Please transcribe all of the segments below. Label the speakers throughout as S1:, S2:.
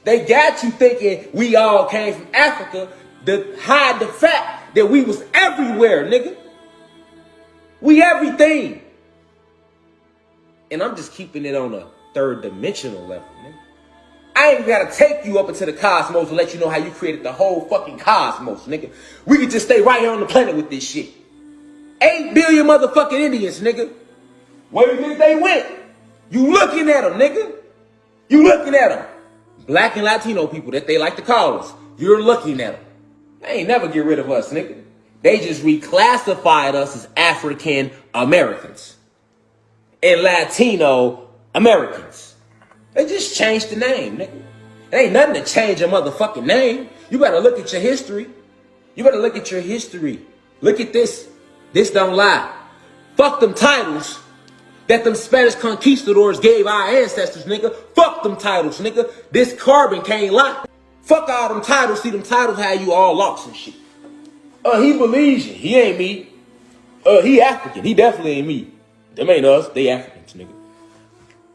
S1: They got you thinking we all came from Africa to hide the fact that we was everywhere, nigga. We everything. And I'm just keeping it on a third dimensional level, nigga. I ain't gotta take you up into the cosmos to let you know how you created the whole fucking cosmos, nigga. We could just stay right here on the planet with this shit. 8 billion motherfucking Indians, nigga. Where do you think they went? You looking at them, nigga. You looking at them. Black and Latino people that they like to call us. You're looking at them. They ain't never get rid of us, nigga. They just reclassified us as African Americans and Latino Americans. They just changed the name, nigga. It ain't nothing to change a motherfucking name. You better look at your history. You better look at your history. Look at this. This don't lie. Fuck them titles that them Spanish conquistadors gave our ancestors, nigga. Fuck them titles, nigga. This carbon can't lie. Fuck all them titles. See, them titles have you all lost and shit. He Belizean. He ain't me. He African. He definitely ain't me. Them ain't us. They Africans, nigga.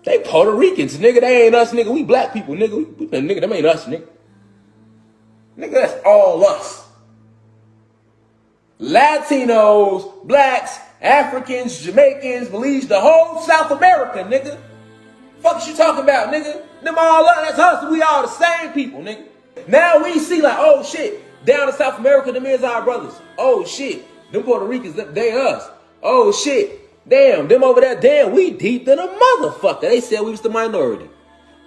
S1: They Puerto Ricans, nigga. They ain't us, nigga. We black people, nigga. Nigga, them ain't us, nigga. Nigga, that's all us. Latinos, blacks, Africans, Jamaicans, Belize, the whole South America, nigga. Fuck is you talking about, nigga? Them all us, that's us. We all the same people, nigga. Now we see like, oh shit, down in South America, them is our brothers. Oh shit, them Puerto Ricans, they us. Oh shit, damn, them over there, damn, we deep than a motherfucker. They said we was the minority.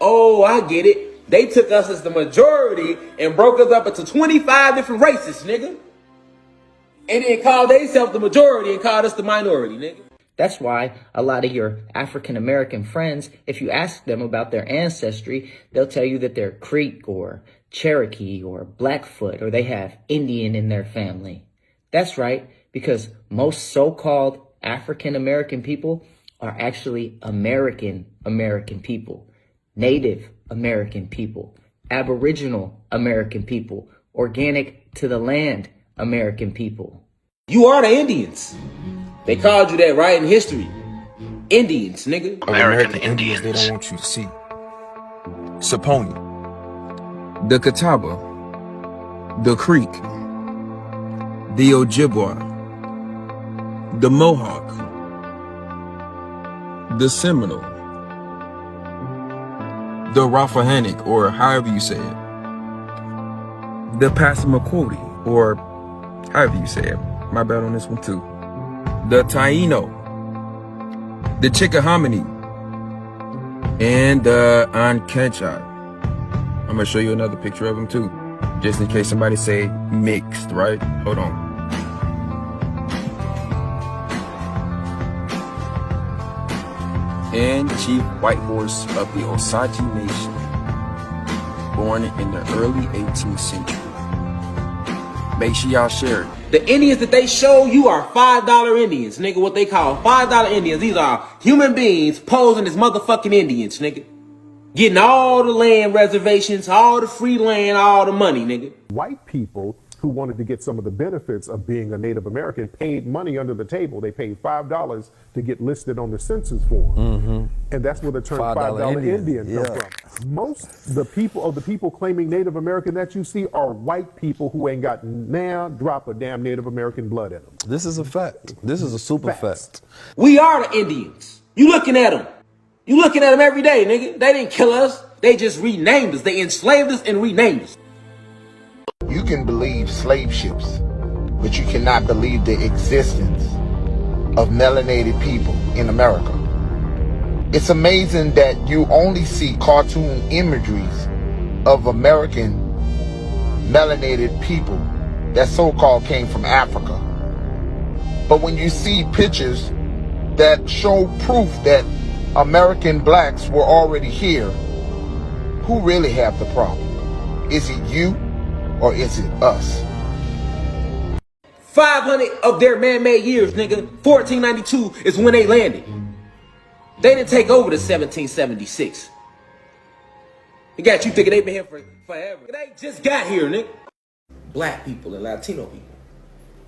S1: Oh, I get it. They took us as the majority and broke us up into 25 different races, nigga. And then called themselves the majority and called us the minority, nigga.
S2: That's why a lot of your African American friends, if you ask them about their ancestry, they'll tell you that they're Creek or Cherokee or Blackfoot, or they have Indian in their family. That's right, because most so-called African American people are actually American people, Native American people, Aboriginal American people, organic to the land American people.
S1: You are the Indians. They called you that right in history. Indians, nigga.
S3: American Indians.
S4: They don't want you to see. Saponi, the Catawba, the Creek, the Ojibwa, the Mohawk, the Seminole, the Rappahannock, or however you say it, the Passamaquoddy, or however you say it. My bad on this one too. The Taino, the Chickahominy, and the Ankecha. I'm gonna show you another picture of them too, just in case somebody say mixed, right? Hold on. And Chief White Horse of the Osage Nation, born in the early 18th century. Make sure y'all share it.
S1: The Indians that they show you are $5 Indians, nigga. What they call $5 Indians. These are human beings posing as motherfucking Indians, nigga. Getting all the land reservations, all the free land, all the money, nigga.
S5: White people who wanted to get some of the benefits of being a Native American paid money under the table. They paid $5 to get listed on the census form. And that's where the term $5 Indian comes from. Most the people claiming Native American that you see are white people who ain't got now drop of damn Native American blood in them.
S6: This is a fact. This is a super fact.
S1: We are the Indians. You looking at them. You looking at them every day, nigga. They didn't kill us. They just renamed us. They enslaved us and renamed us.
S7: You can believe slave ships, but you cannot believe the existence of melanated people in America. It's amazing that you only see cartoon imageries of American melanated people that so-called came from Africa. But when you see pictures that show proof that American blacks were already here, who really have the problem? Is it you? Or is it us?
S1: 500 of their man-made years, nigga. 1492 is when they landed. They didn't take over to 1776. They got you thinking they've been here for forever. They just got here, nigga. Black people and Latino people.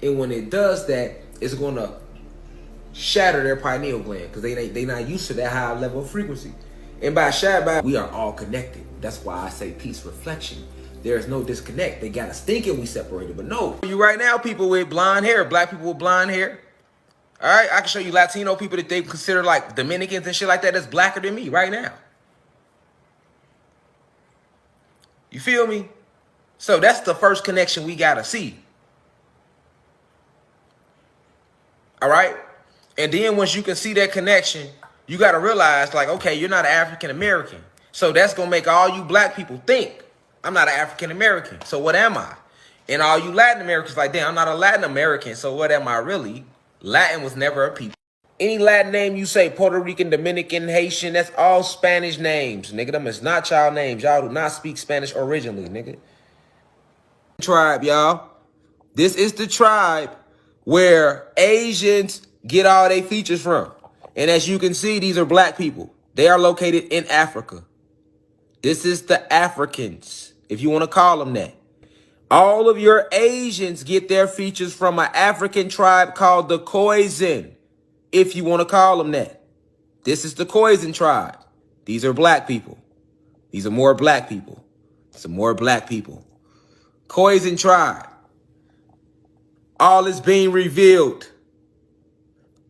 S1: And when it does that, it's gonna shatter their pineal gland because they not used to that high level of frequency. And by Shabbat, we are all connected. That's why I say peace reflection. There is no disconnect. They got us thinking we separated, but no. You right now, people with blonde hair, black people with blonde hair. All right, I can show you Latino people that they consider like Dominicans and shit like that that's blacker than me right now. You feel me? So that's the first connection we gotta see. All right? And then once you can see that connection, you gotta realize like, okay, you're not an African American. So that's gonna make all you black people think, I'm not an African American. So what am I? And all you Latin Americans like, damn, I'm not a Latin American. So what am I really? Latin was never a people. Any Latin name you say, Puerto Rican, Dominican, Haitian, that's all Spanish names, nigga. Them is not y'all names. Y'all do not speak Spanish originally, nigga. Tribe, y'all. This is the tribe where Asians get all their features from. And as you can see, these are black people. They are located in Africa. This is the Africans, if you want to call them that. All of your Asians get their features from an African tribe called the Khoisan, if you want to call them that. This is the Khoisan tribe. These are black people. These are more black people. Some more black people. Khoisan tribe. All is being revealed.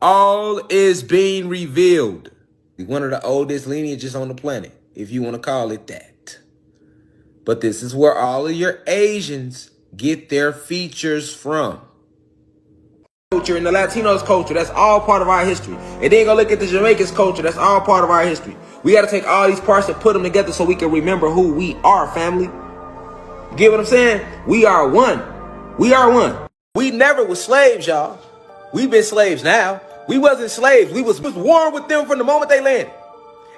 S1: All is being revealed. One of the oldest lineages on the planet, if you want to call it that. But this is where all of your Asians get their features from. Culture and the Latinos culture, that's all part of our history. And then go look at the Jamaicans culture, that's all part of our history. We got to take all these parts and put them together so we can remember who we are, family. You get what I'm saying? We are one. We are one. We never was slaves, y'all. We've been slaves now. We wasn't slaves. We was warring with them from the moment they landed.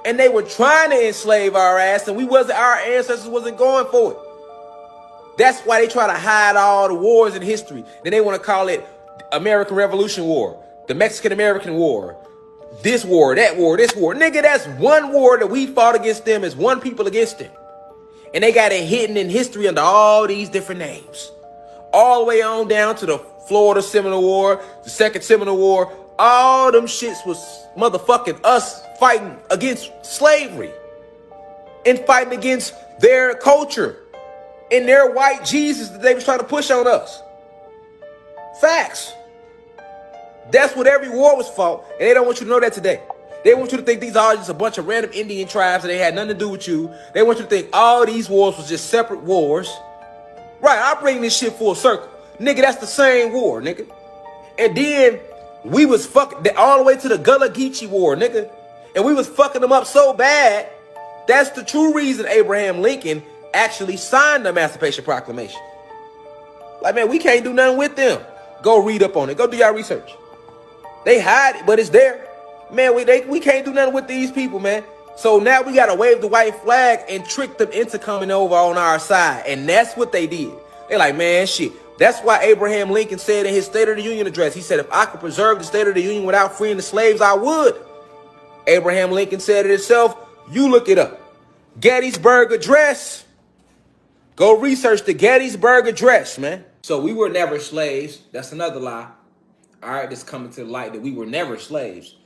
S1: And they were trying to enslave our ass, and our ancestors wasn't going for it. That's why they try to hide all the wars in history. Then they want to call it American Revolution War, the Mexican-American War, this war, that war, this war. Nigga, that's one war that we fought against them as one people against them. And they got it hidden in history under all these different names. All the way on down to the Florida Seminole War, the Second Seminole War. All them shits was motherfucking us fighting against slavery and fighting against their culture and their white Jesus that they was trying to push on us. Facts. That's what every war was fought, and they don't want you to know that today. They want you to think these are just a bunch of random Indian tribes and they had nothing to do with you. They want you to think all these wars was just separate wars. Right, I bring this shit full circle. Nigga, that's the same war, nigga. And then we was fucking all the way to the Gullah Geechee War, nigga. And we was fucking them up so bad. That's the true reason Abraham Lincoln actually signed the Emancipation Proclamation. Like, man, we can't do nothing with them. Go read up on it. Go do your research. They hide it, but it's there. Man, we can't do nothing with these people, man. So now we got to wave the white flag and trick them into coming over on our side. And that's what they did. They're like, man, shit. That's why Abraham Lincoln said in his State of the Union address, he said, if I could preserve the State of the Union without freeing the slaves, I would. Abraham Lincoln said it himself. You look it up. Gettysburg Address. Go research the Gettysburg Address, man. So we were never slaves. That's another lie. All right, it's coming to the light that we were never slaves.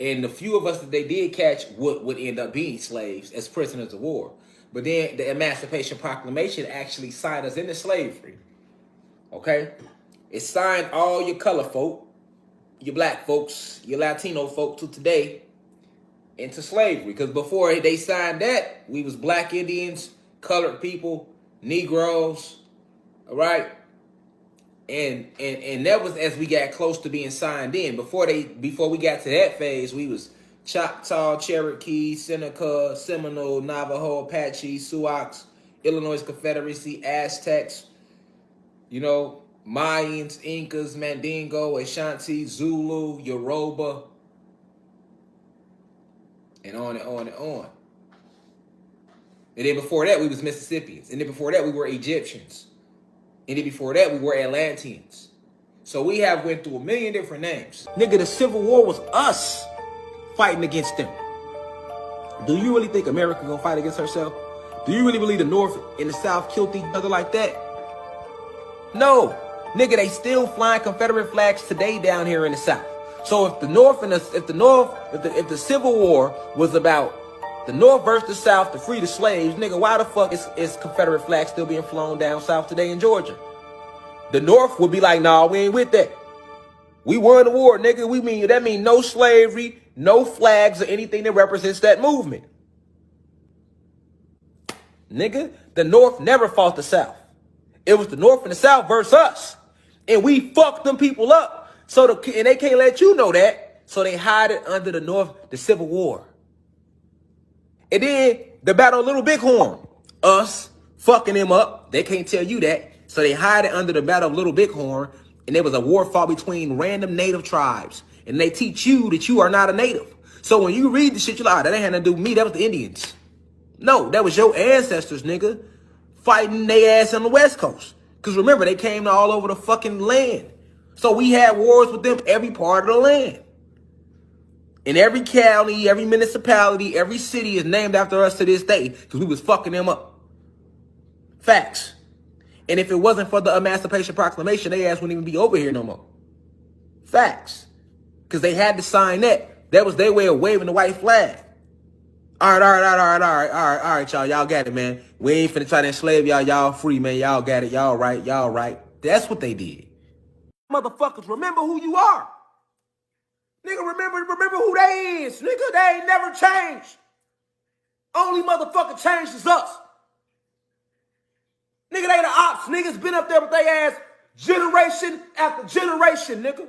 S1: And the few of us that they did catch would end up being slaves as prisoners of war. But then the Emancipation Proclamation actually signed us into slavery. Okay? It signed all your color folk, your black folks, your Latino folk to today into slavery. Because before they signed that, we was black Indians, colored people, Negroes, all right? And that was as we got close to being signed in. Before we got to that phase, we was Choctaw, Cherokee, Seneca, Seminole, Navajo, Apache, Sioux, Illinois Confederacy, Aztecs, you know, Mayans, Incas, Mandingo, Ashanti, Zulu, Yoruba, and on and on and on. And then before that, we was Mississippians. And then before that, we were Egyptians. And then before that, we were Atlanteans. So we have went through a million different names. Nigga, the Civil War was us fighting against them. Do you really think America gonna fight against herself? Do you really believe the North and the South killed each other like that? No. Nigga, they still flying Confederate flags today down here in the South. So if the Civil War was about The North versus the South to free the slaves. Nigga, why the fuck is Confederate flags still being flown down south today in Georgia? The North would be like, nah, we ain't with that. We won the war, nigga. That mean no slavery, no flags or anything that represents that movement. Nigga, the North never fought the South. It was the North and the South versus us. And we fucked them people up. And they can't let you know that. So they hide it under the North, the Civil War. And then the Battle of Little Bighorn. Us fucking them up. They can't tell you that. So they hide it under the Battle of Little Bighorn. And there was a war fought between random native tribes. And they teach you that you are not a native. So when you read the shit, you're like, oh, that ain't had nothing to do with me. That was the Indians. No, that was your ancestors, nigga, fighting their ass on the West Coast. Because remember, they came all over the fucking land. So we had wars with them every part of the land. And every county, every municipality, every city is named after us to this day because we was fucking them up. Facts. And if it wasn't for the Emancipation Proclamation, they ass wouldn't even be over here no more. Facts. Because they had to sign that. That was their way of waving the white flag. All right, y'all. Y'all got it, man. We ain't finna try to enslave y'all. Y'all free, man. Y'all got it. Y'all right. That's what they did. Motherfuckers, remember who you are. Nigga, remember who they is. Nigga, they ain't never changed. Only motherfucker changed is us. Nigga, they the ops. Niggas been up there with their ass generation after generation, nigga.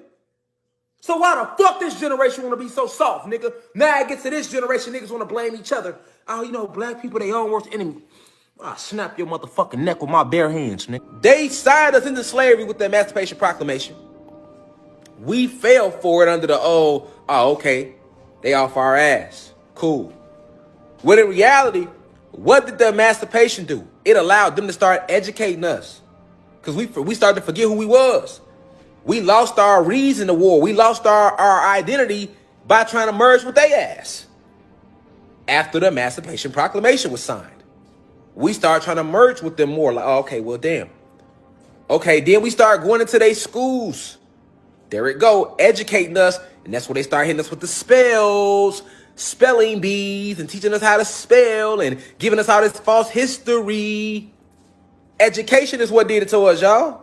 S1: So why the fuck this generation want to be so soft, nigga? Now it gets to this generation, niggas want to blame each other. Oh, you know, black people, they own worst enemy. I'll snap your motherfucking neck with my bare hands, nigga. They signed us into slavery with the Emancipation Proclamation. We fell for it under the, okay, they off our ass. Cool. When in reality, what did the emancipation do? It allowed them to start educating us. Because we started to forget who we was. We lost our reason to war. We lost our identity by trying to merge with their ass. After the Emancipation Proclamation was signed, we started trying to merge with them more. Like, oh, okay, well, damn. Okay, then we started going into their schools. There it go, educating us. And that's where they start hitting us with the spells, spelling bees, and teaching us how to spell and giving us all this false history. Education is what did it to us, y'all.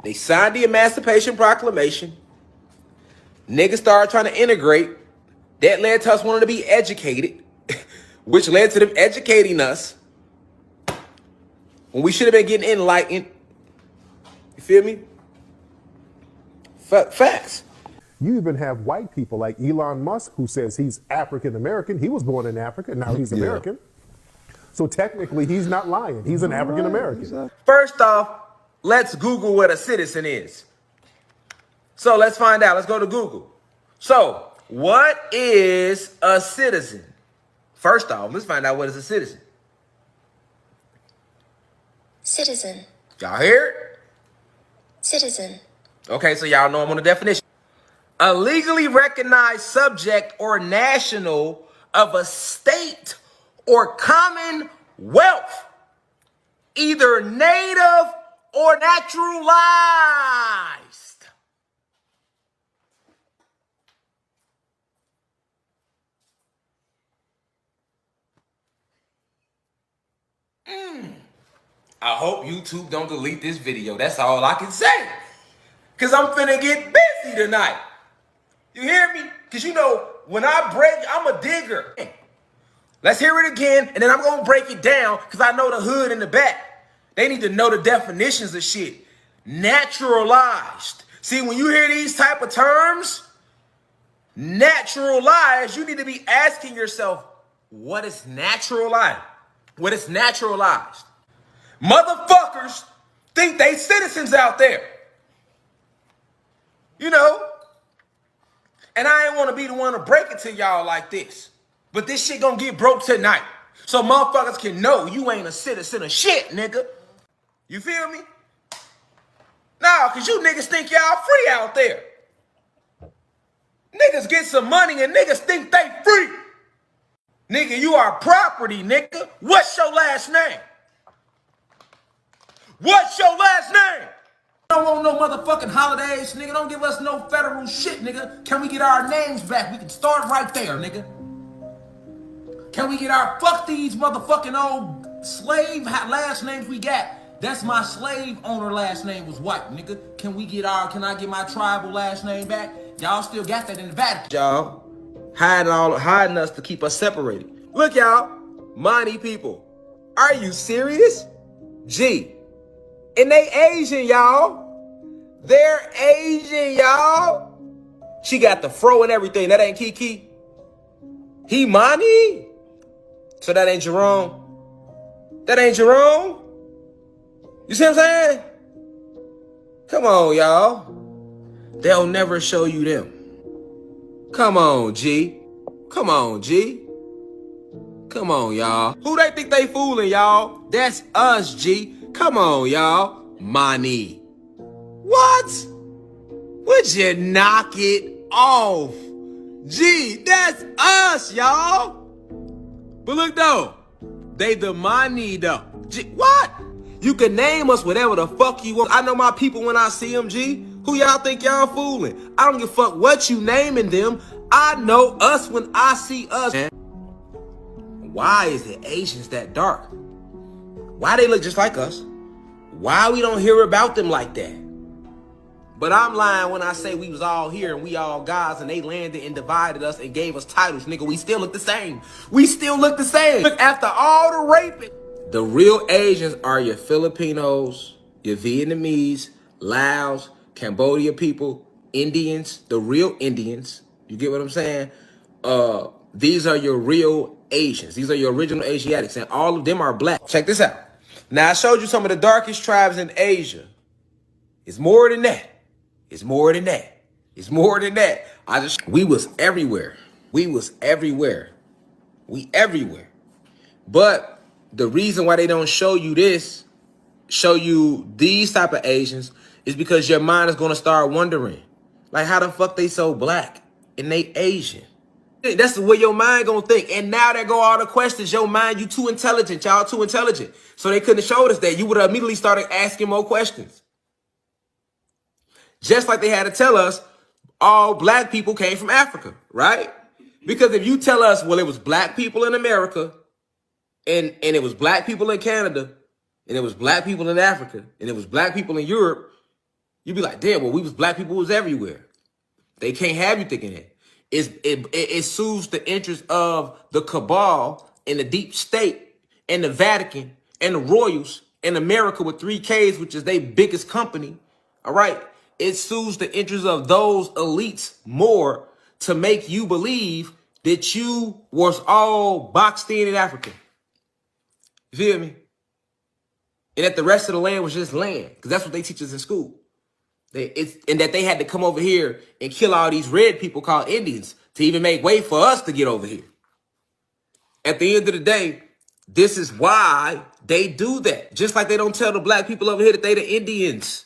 S1: They signed the Emancipation Proclamation. Niggas started trying to integrate. That led to us wanting to be educated, which led to them educating us when we should have been getting enlightened. You feel me? Facts.
S5: You even have white people like Elon Musk who says he's African American. He was born in Africa. Now he's American. So technically, he's not lying. He's an African American.
S1: First off, let's Google what a citizen is. So let's find out. Let's go to Google. So what is a citizen? First off, let's find out what is a citizen.
S3: Citizen.
S1: Y'all hear it?
S3: Citizen.
S1: Okay, so y'all know I'm on the definition. A legally recognized subject or national of a state or commonwealth, either native or naturalized. I hope YouTube don't delete this video. That's all I can say. Because I'm finna get busy tonight. You hear me? Because you know, when I break, I'm a digger. Let's hear it again, and then I'm going to break it down because I know the hood in the back. They need to know the definitions of shit. Naturalized. See, when you hear these type of terms, naturalized, you need to be asking yourself, what is naturalized? What is naturalized? Motherfuckers think they citizens out there. You know? And I ain't want to be the one to break it to y'all like this. But this shit gonna get broke tonight. So motherfuckers can know you ain't a citizen of shit, nigga. You feel me? Nah, cause you niggas think y'all free out there. Niggas get some money and niggas think they free. Nigga, you are property, nigga. What's your last name? What's your last name? Don't want no motherfucking holidays, nigga. Don't give us no federal shit, nigga. Can we get our names back? We can start right there, nigga. Can we get our fuck these motherfucking old slave last names we got? That's my slave owner last name was white, nigga. Can I get my tribal last name back? Y'all still got that in the Vatican. Y'all hiding us to keep us separated. Look, y'all, money people. Are you serious? G. And they Asian, y'all. They're Asian, y'all. She got the fro and everything. That ain't Kiki. He money. So that ain't Jerome. That ain't Jerome. You see what I'm saying? Come on, y'all. They'll never show you them. Come on, G. Come on, G. Come on, y'all. Who they think they fooling, y'all? That's us, G. Come on, y'all. Money. What? Would you knock it off? G, that's us, y'all. But look, though. They the money, though. G, what? You can name us whatever the fuck you want. I know my people when I see them, G. Who y'all think y'all fooling? I don't give a fuck what you naming them. I know us when I see us. Why is the Asians that dark? Why they look just like us? Why we don't hear about them like that? But I'm lying when I say we was all here and we all guys and they landed and divided us and gave us titles. Nigga, we still look the same. We still look the same. Look, after all the raping. The real Asians are your Filipinos, your Vietnamese, Laos, Cambodia people, Indians, the real Indians. You get what I'm saying? These are your real Asians. These are your original Asiatics, and all of them are black. Check this out. Now, I showed you some of the darkest tribes in Asia. It's more than that. It's more than that. It's more than that. We was everywhere. We was everywhere. We everywhere. But the reason why they don't show you this, show you these type of Asians, is because your mind is going to start wondering, like, how the fuck they so black and they Asian? That's the way your mind gonna think. And now there go all the questions. Your mind, you too intelligent. Y'all too intelligent. So they couldn't have showed us that. You would have immediately started asking more questions. Just like they had to tell us all black people came from Africa, right? Because if you tell us, well, it was black people in America, and it was black people in Canada, and it was black people in Africa, and it was black people in Europe, you'd be like, damn, well, we was black people was everywhere. They can't have you thinking that. It soothes the interest of the cabal and the deep state and the Vatican and the royals in America with 3 Ks, which is their biggest company. All right. It soothes the interest of those elites more to make you believe that you was all boxed in Africa. You feel me? And that the rest of the land was just land, because that's what they teach us in school. And that they had to come over here and kill all these red people called Indians to even make way for us to get over here. At the end of the day, this is why they do that. Just like they don't tell the black people over here that they the Indians.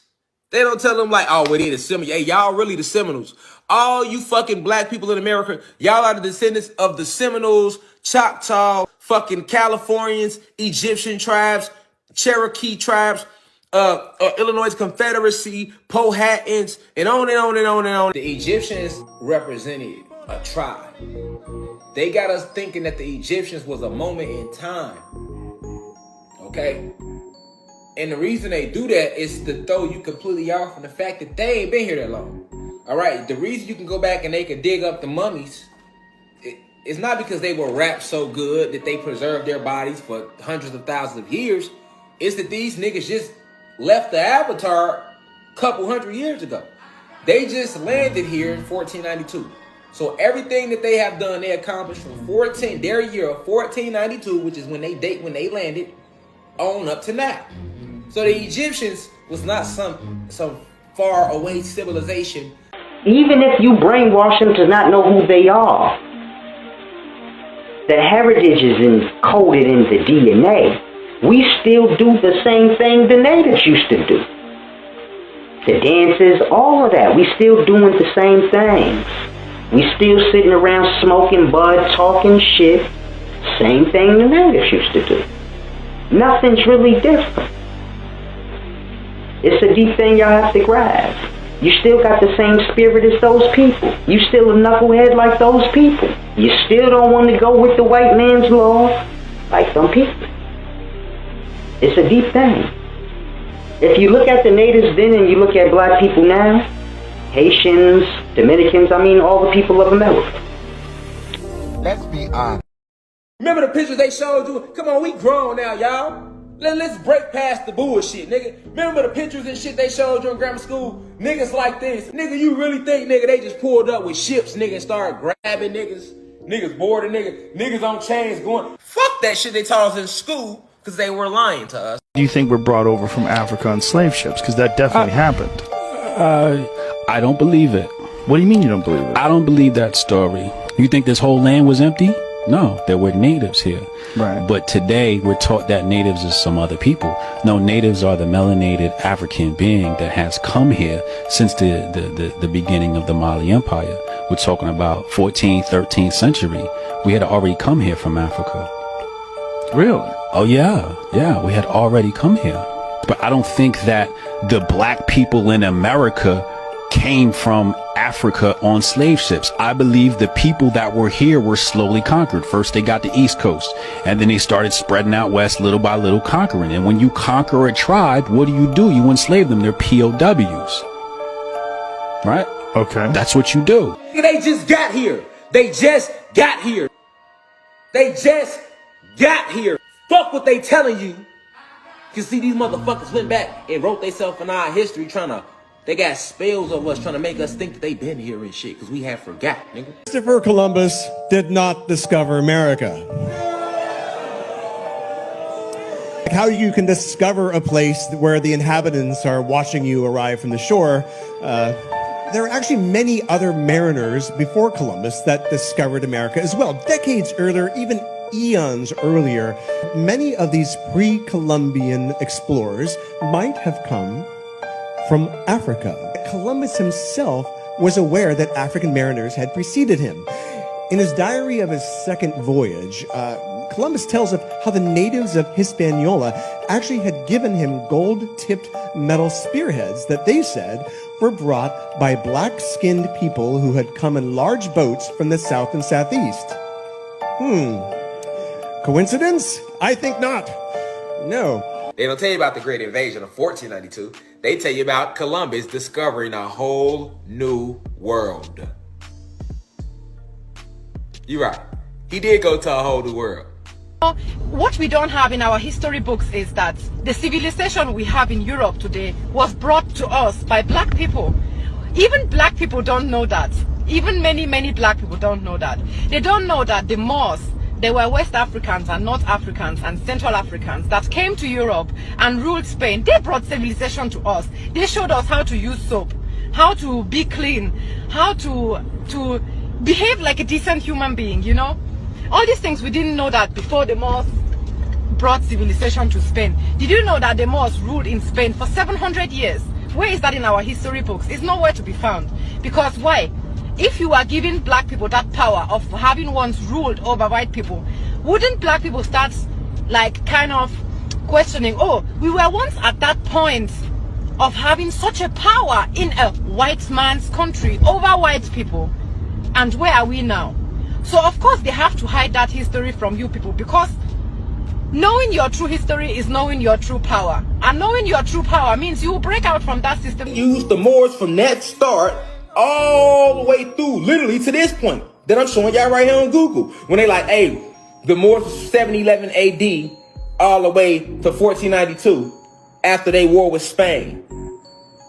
S1: They don't tell them like, oh, well, they the Seminoles. Hey, y'all really the Seminoles. All you fucking black people in America, y'all are the descendants of the Seminoles, Choctaw, fucking Californians, Egyptian tribes, Cherokee tribes, Illinois Confederacy, Powhatans, and on and on and on and on. The Egyptians represented a tribe. They got us thinking that the Egyptians was a moment in time. Okay? And the reason they do that is to throw you completely off from the fact that they ain't been here that long. All right? The reason you can go back and they can dig up the mummies, it's not because they were wrapped so good that they preserved their bodies for hundreds of thousands of years. It's that these niggas just left the Avatar a couple hundred years ago. They just landed here in 1492. So everything that they have done, they accomplished from their year of 1492, which is when they landed, on up to now. So the Egyptians was not some far away civilization.
S8: Even if you brainwash them to not know who they are, the heritage is encoded in the DNA. We still do the same thing the natives used to do. The dances, all of that. We still doing the same things. We still sitting around smoking bud, talking shit. Same thing the natives used to do. Nothing's really different. It's a deep thing y'all have to grasp. You still got the same spirit as those people. You still a knucklehead like those people. You still don't want to go with the white man's law like some people. It's a deep thing. If you look at the natives then and you look at black people now, Haitians, Dominicans, I mean all the people of America.
S7: Let's be honest.
S1: Remember the pictures they showed you? Come on, we grown now, y'all. Let's break past the bullshit, nigga. Remember the pictures and shit they showed you in grammar school? Niggas like this. Nigga, you really think, nigga, they just pulled up with ships, nigga, and started grabbing niggas? Niggas boarding niggas. Niggas on chains going. Fuck that shit they taught us in school, because they were lying to us.
S9: Do you think we're brought over from Africa on slave ships? Because that definitely happened.
S10: I don't believe it.
S9: What do you mean you don't believe it?
S10: I don't believe that story. You think this whole land was empty? No, there were natives here.
S9: Right.
S10: But today we're taught that natives is some other people. No, natives are the melanated African being that has come here since the beginning of the Mali Empire. We're talking about 14th, 13th century. We had already come here from Africa.
S9: Really?
S10: Oh yeah, yeah, we had already come here. But I don't think that the black people in America came from Africa on slave ships. I believe the people that were here were slowly conquered. First they got the East Coast, and then they started spreading out west little by little, conquering. And when you conquer a tribe, what do? You enslave them. They're POWs. Right?
S9: Okay.
S10: That's what you do.
S1: They just got here. They just got here. They just got here. Fuck what they telling you. You see, these motherfuckers went back and wrote themselves in our history they got spells of us trying to make us think that they been here and shit, because we have forgot, nigga.
S11: Christopher Columbus did not discover America. Like how you can discover a place where the inhabitants are watching you arrive from the shore. There are actually many other mariners before Columbus that discovered America as well. Decades earlier, even eons earlier, many of these pre-Columbian explorers might have come from Africa. Columbus himself was aware that African mariners had preceded him. In his diary of his second voyage, Columbus tells of how the natives of Hispaniola actually had given him gold-tipped metal spearheads that they said were brought by black-skinned people who had come in large boats from the south and southeast. Coincidence? I think not. No.
S1: They don't tell you about the Great Invasion of 1492. They tell you about Columbus discovering a whole new world. You're right. He did go to a whole new world.
S12: What we don't have in our history books is that the civilization we have in Europe today was brought to us by black people. Even black people don't know that. Even many black people don't know that. They don't know that the Moors, they were West Africans and North Africans and Central Africans that came to Europe and ruled Spain. They brought civilization to us. They showed us how to use soap, how to be clean, how to behave like a decent human being, you know? All these things we didn't know that before the Moors brought civilization to Spain. Did you know that the Moors ruled in Spain for 700 years? Where is that in our history books? It's nowhere to be found. Because why? If you are giving black people that power of having once ruled over white people, wouldn't black people start like kind of questioning, oh, we were once at that point of having such a power in a white man's country over white people, and where are we now? So of course they have to hide that history from you people, because knowing your true history is knowing your true power, and knowing your true power means you will break out from that system.
S1: Use the Moors from that start all the way through, literally to this point that I'm showing y'all right here on Google. When they like, hey, the Moors was 711 AD all the way to 1492 after they war with Spain.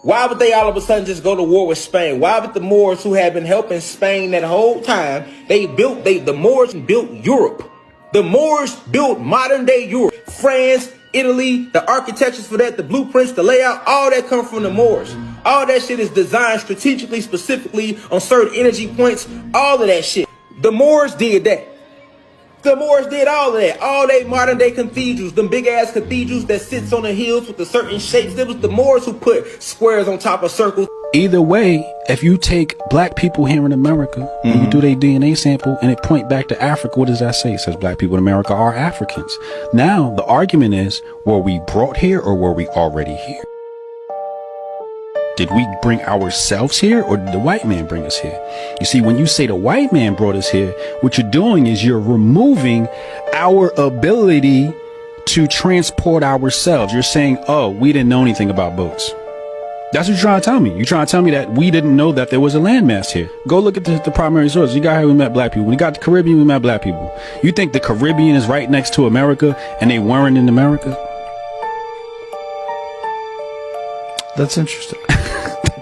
S1: Why would they all of a sudden just go to war with Spain? Why would the Moors, who had been helping Spain that whole time, the Moors built Europe. The Moors built modern day Europe. France, Italy, the architectures for that, the blueprints, the layout, all that come from the Moors. All that shit is designed strategically, specifically on certain energy points. All of that shit. The Moors did that. The Moors did all of that. All they modern day cathedrals, them big ass cathedrals that sits on the hills with the certain shapes. It was the Moors who put squares on top of circles.
S10: Either way, if you take black people here in America and you do their DNA sample and it point back to Africa, what does that say? It says black people in America are Africans. Now, the argument is, were we brought here or were we already here? Did we bring ourselves here, or did the white man bring us here? You see, when you say the white man brought us here, what you're doing is you're removing our ability to transport ourselves. You're saying, oh, we didn't know anything about boats. That's what you're trying to tell me. You're trying to tell me that we didn't know that there was a landmass here. Go look at the primary sources. You got here, we met black people. When we got the Caribbean, we met black people. You think the Caribbean is right next to America and they weren't in America?
S9: That's interesting.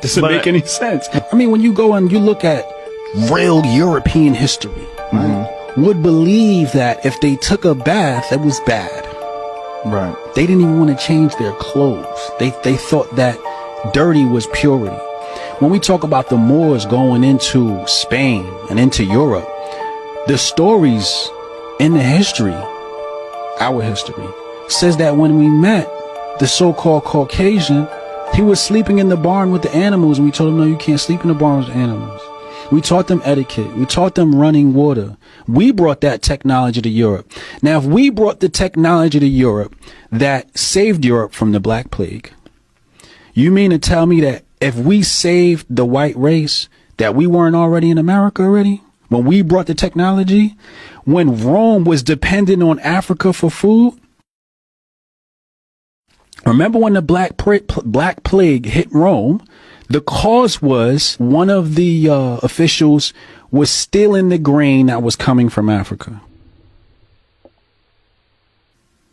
S10: Doesn't make any sense. I mean, when you go and you look at real European history, right, would believe that if they took a bath, it was bad.
S9: Right.
S10: They didn't even want to change their clothes. They thought that dirty was purity. When we talk about the Moors going into Spain and into Europe, the stories in the history, our history, says that when we met the so-called Caucasian, he was sleeping in the barn with the animals, and we told him, no, you can't sleep in the barn with animals. We taught them etiquette. We taught them running water. We brought that technology to Europe. Now, if we brought the technology to Europe that saved Europe from the Black Plague, you mean to tell me that if we saved the white race, that we weren't already in America already? When we brought the technology? When Rome was dependent on Africa for food? Remember when the Black Plague hit Rome? The cause was one of the officials was stealing the grain that was coming from Africa.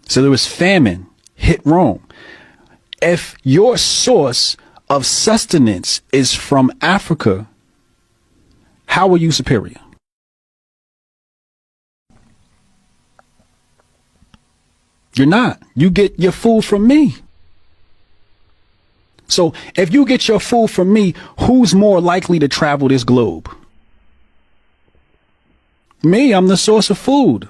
S10: So there was famine, hit Rome. If your source of sustenance is from Africa, how are you superior? You're not. You get your food from me. So if you get your food from me, who's more likely to travel this globe? Me, I'm the source of food.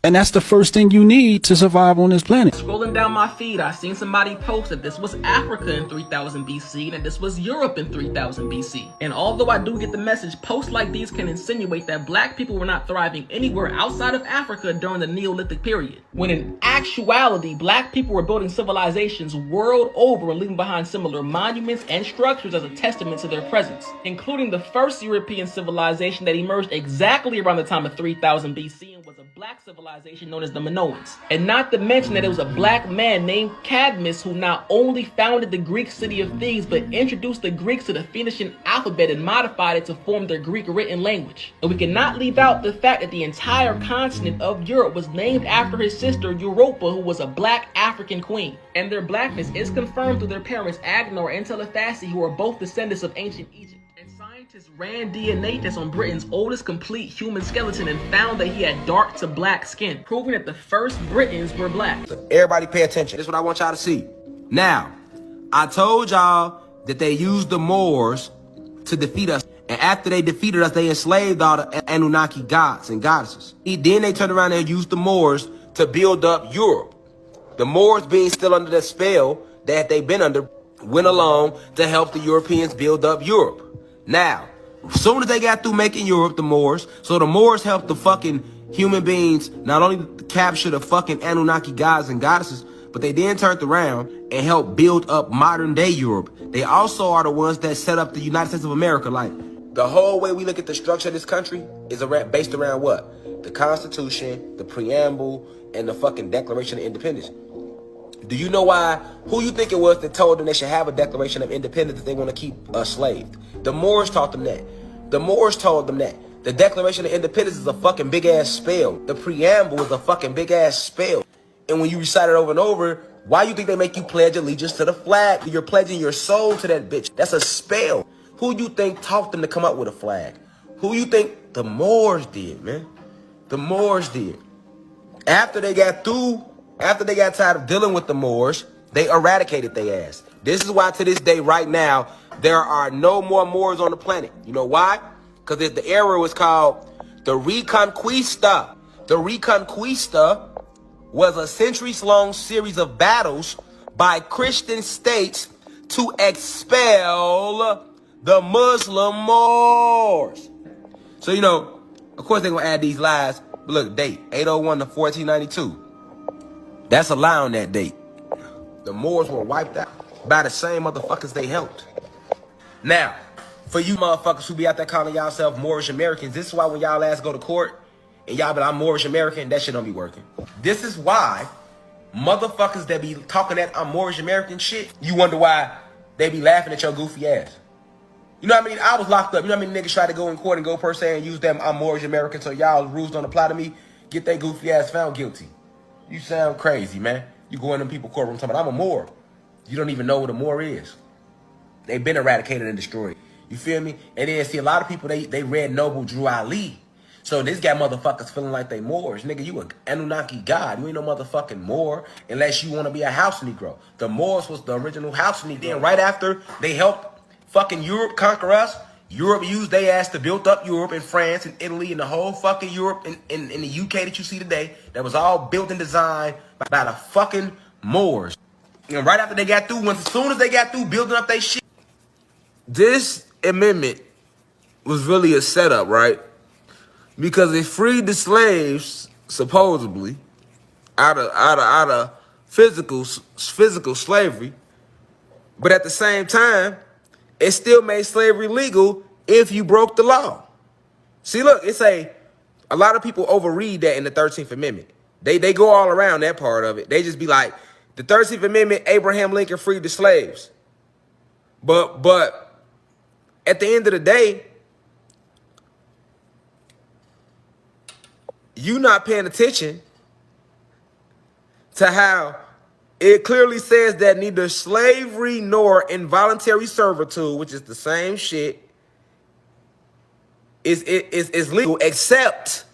S10: And that's the first thing you need to survive on this planet.
S1: Scrolling down my feed, I seen somebody post that this was Africa in 3000 BC and this was Europe in 3000 BC. And although I do get the message, posts like these can insinuate that black people were not thriving anywhere outside of Africa during the Neolithic period. When in actuality, black people were building civilizations world over and leaving behind similar monuments and structures as a testament to their presence, including the first European civilization that emerged exactly around the time of 3000 BC and was a black civilization known as the Minoans. And not to mention that it was a black man named caMe who not only founded the Greek city of Thebes, but introduced the Greeks to the Phoenician alphabet and modified it to form their Greek written language. And we cannot leave out the fact that the entire continent of Europe was named after his sister Europa, who was a black African queen. And their blackness is confirmed through their parents Agnor and Telephasi, who are both descendants of ancient Egypt. Scientists ran DNA tests on Britain's oldest complete human skeleton and found that he had dark to black skin, proving that the first Britons were black.
S13: Everybody pay attention. This is what I want y'all to see. Now, I told y'all that they used the Moors to defeat us. And after they defeated us, they enslaved all the Anunnaki gods and goddesses. Then they turned around and used the Moors to build up Europe. The Moors, being still under the spell that they've been under, went along to help the Europeans build up Europe. Now, as soon as they got through making Europe, the Moors, so the Moors helped the fucking human beings not only capture the fucking Anunnaki gods and goddesses, but they then turned around and helped build up modern day Europe. They also are the ones that set up the United States of America. Like, the whole way we look at the structure of this country is based around what? The Constitution, the preamble, and the fucking Declaration of Independence. Do you know why? Who you think it was that told them they should have a Declaration of Independence if they want to keep us slaved? The Moors taught them that. The Moors told them that. The Declaration of Independence is a fucking big ass spell. The preamble is a fucking big ass spell. And when you recite it over and over, why you think they make you pledge allegiance to the flag? You're pledging your soul to that bitch. That's a spell. Who you think taught them to come up with a flag? Who you think? The Moors did, man. The Moors did. After they got tired of dealing with the Moors, they eradicated their ass. This is why to this day right now, there are no more Moors on the planet. You know why? Because the era was called the Reconquista. The Reconquista was a centuries-long series of battles by Christian states to expel the Muslim Moors. So, you know, of course they're going to add these lies. But look, date, 801 to 1492. That's a lie on that date. The Moors were wiped out by the same motherfuckers they helped. Now, for you motherfuckers who be out there calling y'all Moorish Americans, this is why when y'all ass go to court and y'all be like, I'm Moorish American, that shit don't be working. This is why motherfuckers that be talking that I'm Moorish American shit, you wonder why they be laughing at your goofy ass. You know what I mean? I was locked up. You know what I mean? Niggas try to go in court and go per se and use them I'm Moorish American so y'all rules don't apply to me. Get that goofy ass found guilty. You sound crazy, man. You go in them people courtroom talking about I'm a Moor. You don't even know what a Moor is. They've been eradicated and destroyed. You feel me? And then see a lot of people, they read Noble Drew Ali. So this got motherfuckers feeling like they Moors. Nigga, you a Anunnaki god. You ain't no motherfucking Moor unless you want to be a house Negro. The Moors was the original house Negro. Then right after they helped fucking Europe conquer us, Europe used their ass to build up Europe and France and Italy and the whole fucking Europe and in the UK that you see today. That was all built and designed by the fucking Moors. And right after they got through, as soon as they got through building up their shit, this amendment was really a setup, right? Because it freed the slaves, supposedly, out of physical slavery, but at the same time, it still made slavery legal if you broke the law. See, look, a lot of people overread that in the 13th Amendment. They go all around that part of it. They just be like, the 13th Amendment, Abraham Lincoln freed the slaves. But at the end of the day, you not paying attention to how it clearly says that neither slavery nor involuntary servitude, which is the same shit, is legal except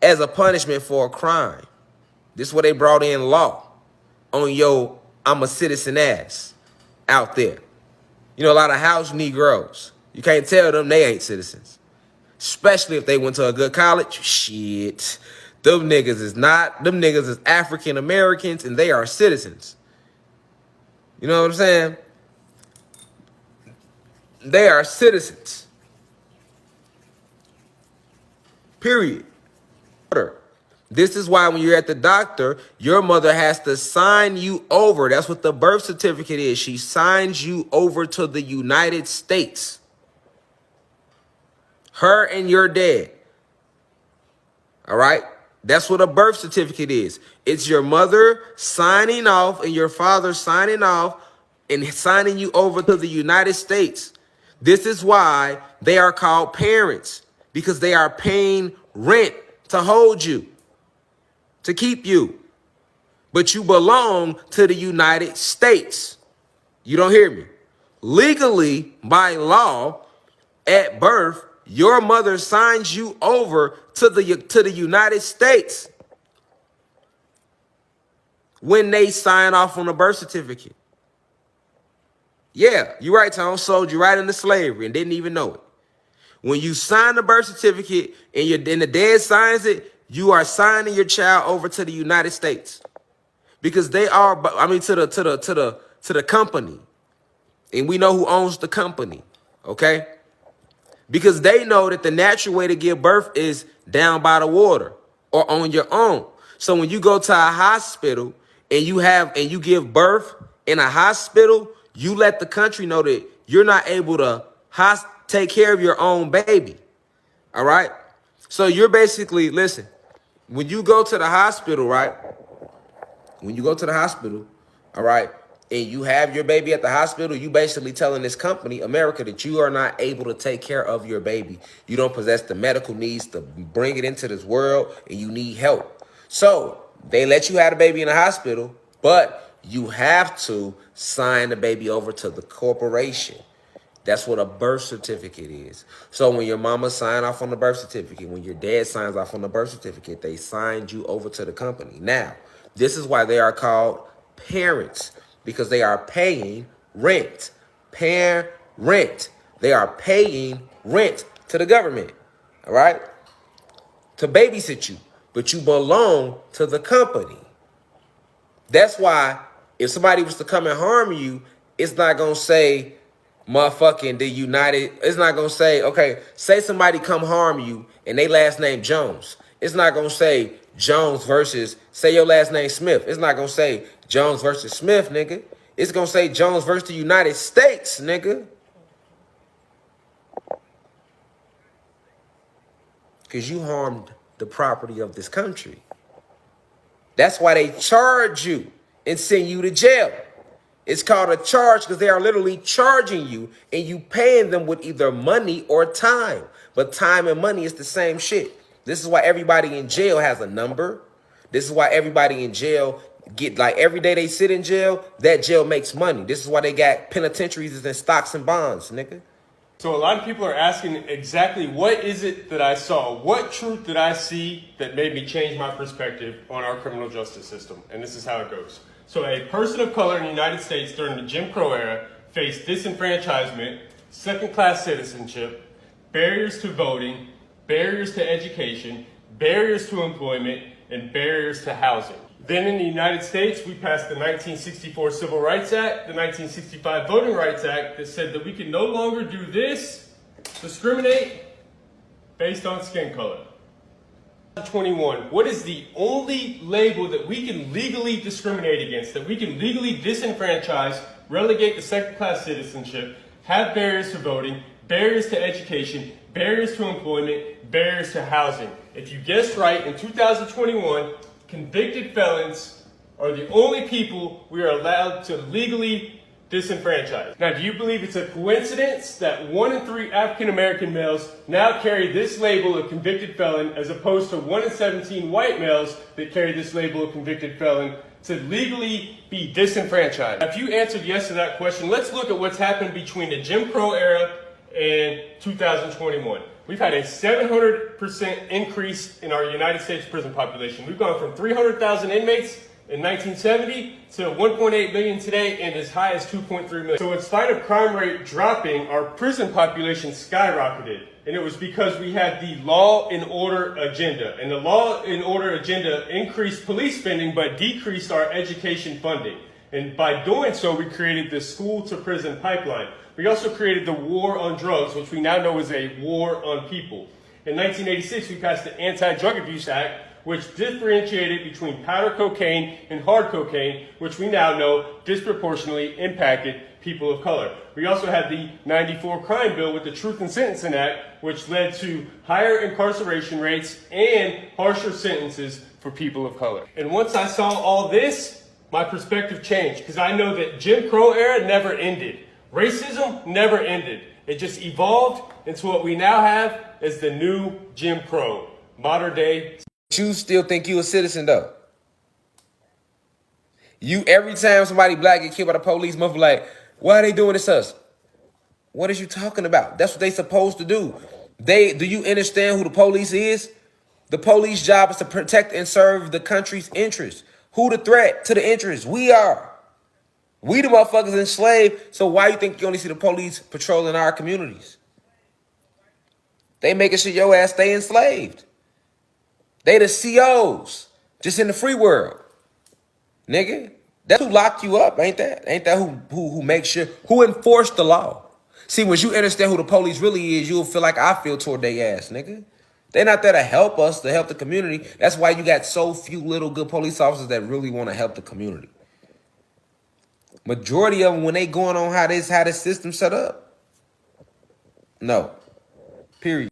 S13: as a punishment for a crime. This is what they brought in law on yo I'm a citizen ass out there. You know, a lot of house Negroes, you can't tell them they ain't citizens. Especially if they went to a good college. Shit. Them niggas is African Americans and they are citizens. You know what I'm saying? They are citizens. Period. This is why when you're at the doctor, your mother has to sign you over. That's what the birth certificate is. She signs you over to the United States. Her and your dad. All right? That's what a birth certificate is. It's your mother signing off and your father signing off and signing you over to the United States. This is why they are called parents, because they are paying rent to hold you, to keep you. But you belong to the United States. You don't hear me? Legally, by law, at birth, your mother signs you over to the United States when they sign off on a birth certificate. Yeah, you're right, Tom. Sold you right into slavery and didn't even know it. When you sign the birth certificate and the dad signs it, you are signing your child over to the United States, because they are, I mean, to the company, and we know who owns the company. Okay. Because they know that the natural way to give birth is down by the water or on your own. So when you go to a hospital and you give birth in a hospital, you let the country know that you're not able to take care of your own baby. All right. So you're basically, listen, when you go to the hospital, right? When you go to the hospital, all right, and you have your baby at the hospital, you basically telling this company, America, that you are not able to take care of your baby. You don't possess the medical needs to bring it into this world, and you need help. So they let you have the baby in the hospital, but you have to sign the baby over to the corporation. That's what a birth certificate is. So when your mama signed off on the birth certificate, when your dad signs off on the birth certificate, they signed you over to the company. Now, this is why they are called parents, because they are paying rent. Rent. They are paying rent to the government, all right, to babysit you, but you belong to the company. That's why if somebody was to come and harm you, it's not going to say motherfucking the United. It's not going to say, okay, say somebody come harm you and they last name Jones. It's not going to say Jones versus, say your last name Smith. It's not going to say Jones versus Smith, nigga. It's going to say Jones versus the United States, nigga.
S1: because you harmed the property of this country. That's why they charge you and send you to jail. It's called a charge because they are literally charging you and you paying them with either money or time. But time and money is the same shit. This is why everybody in jail has a number. This is why everybody in jail get, like, every day they sit in jail, that jail makes money. This is why they got penitentiaries and stocks and bonds, nigga.
S14: So a lot of people are asking exactly what is it that I saw? What truth did I see that made me change my perspective on our criminal justice system? And this is how it goes. So a person of color in the United States during the Jim Crow era faced disenfranchisement, second-class citizenship, barriers to voting, barriers to education, barriers to employment, and barriers to housing. Then in the United States, we passed the 1964 Civil Rights Act, the 1965 Voting Rights Act that said that we can no longer do this, discriminate based on skin color. 21, what is the only label that we can legally discriminate against, that we can legally disenfranchise, relegate to second-class citizenship, have barriers to voting, barriers to education, barriers to employment, barriers to housing? If you guessed right, in 2021, convicted felons are the only people we are allowed to legally disenfranchise. Now, do you believe it's a coincidence that 1 in 3 African American males now carry this label of convicted felon as opposed to 1 in 17 white males that carry this label of convicted felon to legally be disenfranchised? Now, if you answered yes to that question, let's look at what's happened between the Jim Crow era and 2021. We've had a 700% increase in our United States prison population. We've gone from 300,000 inmates in 1970 to 1.8 million today and as high as 2.3 million. So in spite of crime rate dropping, our prison population skyrocketed. And it was because we had the law and order agenda. And the law and order agenda increased police spending but decreased our education funding. And by doing so, we created the school to prison pipeline. We also created the war on drugs, which we now know is a war on people. In 1986, we passed the Anti-Drug Abuse Act, which differentiated between powder cocaine and hard cocaine, which we now know disproportionately impacted people of color. We also had the 94 crime bill with the Truth in Sentencing Act, which led to higher incarceration rates and harsher sentences for people of color. And once I saw all this, my perspective changed, because I know that Jim Crow era never ended. Racism never ended. It just evolved into what we now have as the new Jim Crow, modern day.
S1: You still think you a citizen though? You, every time somebody black get killed by the police, motherfucker like, why are they doing this to us? What is you talking about? That's what they supposed to do. Do you understand who the police is? The police job is to protect and serve the country's interests. Who the threat to the interests? We are. We the motherfuckers enslaved, so why you think you only see the police patrolling our communities? They making sure your ass stay enslaved. They the COs, just in the free world. Nigga, that's who locked you up, ain't that? Ain't that who makes sure, who enforced the law? See, when you understand who the police really is, you'll feel like I feel toward their ass, nigga. They're not there to help us, to help the community. That's why you got so few little good police officers that really want to help the community. Majority of them, when they going on how this system set up, no, period.